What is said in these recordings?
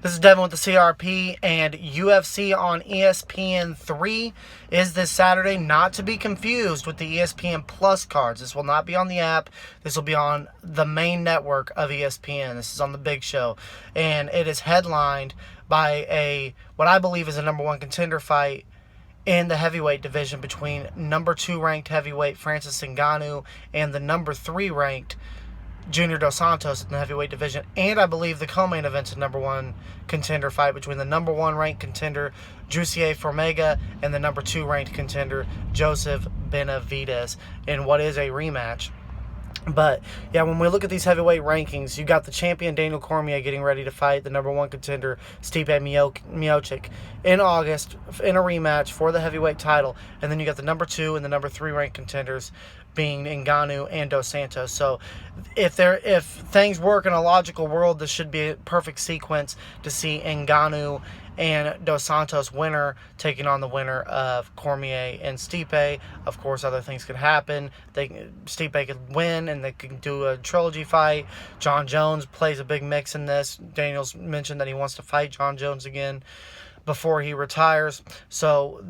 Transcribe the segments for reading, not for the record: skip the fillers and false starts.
This is Devin with the CRP, and UFC on ESPN 3 is this Saturday, not to be confused with the ESPN Plus cards. This will not be on the app. This will be on the main network of ESPN. This is on the big show, and it is headlined by what I believe is a number one contender fight in the heavyweight division between number 2 ranked heavyweight Francis Ngannou and the number 3 ranked Junior Dos Santos in the heavyweight division. And I believe the co-main event's a number 1 contender fight between the number 1 ranked contender Jussieu Formeiga and the number 2 ranked contender Jussieu Benevidez in what is a rematch. But, yeah, when we look at these heavyweight rankings, you got the champion Daniel Cormier getting ready to fight the number 1 contender Stipe Miocic in August in a rematch for the heavyweight title. And then you got the number 2 and the number 3 ranked contenders being Ngannou and Dos Santos. So if things work in a logical world, this should be a perfect sequence to see Ngannou and Dos Santos winner taking on the winner of Cormier and Stipe. Of course, other things could happen. Stipe could win and they could do a trilogy fight. John Jones plays a big mix in this. Daniel's mentioned that he wants to fight John Jones again before he retires. So,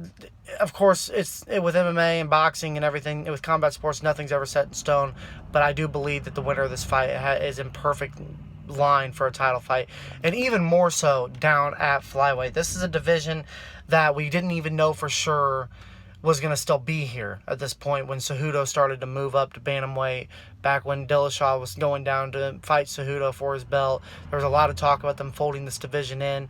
of course, it's with MMA and boxing and everything, with combat sports, nothing's ever set in stone. But I do believe that the winner of this fight is in perfect line for a title fight, and even more so down at Flyweight. This is a division that we didn't even know for sure was going to still be here at this point when Cejudo started to move up to bantamweight, back when Dillashaw was going down to fight Cejudo for his belt. There was a lot of talk about them folding this division in.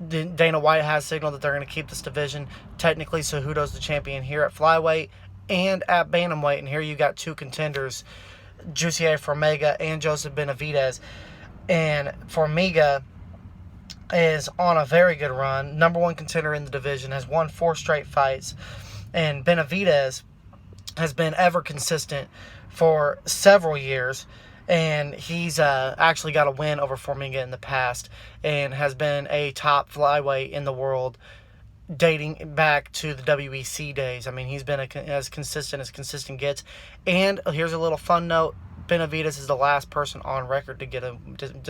Dana White has signaled that they're going to keep this division. Technically, Cejudo's the champion here at Flyweight and at bantamweight, and here you got 2 contenders, Jussieu Formeiga and Jussieu Benevidez. And Formeiga is on a very good run. Number 1 contender in the division, has won 4 straight fights. And Benevidez has been ever consistent for several years. And he's actually got a win over Formeiga in the past and has been a top flyweight in the world dating back to the WEC days. I mean, he's been as consistent gets. And here's a little fun note. Benevidez is the last person on record to get a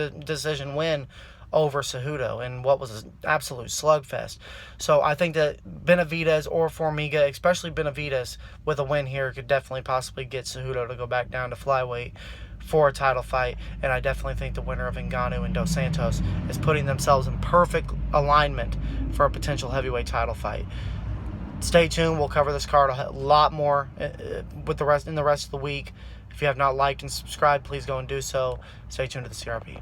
decision win over Cejudo in what was an absolute slugfest. So I think that Benevidez or Formeiga, especially Benevidez, with a win here, could definitely possibly get Cejudo to go back down to flyweight for a title fight. And I definitely think the winner of Ngannou and Dos Santos is putting themselves in perfect alignment for a potential heavyweight title fight. Stay tuned. We'll cover this card a lot more with the rest of the week. If you have not liked and subscribed, please go and do so. Stay tuned to the CRP.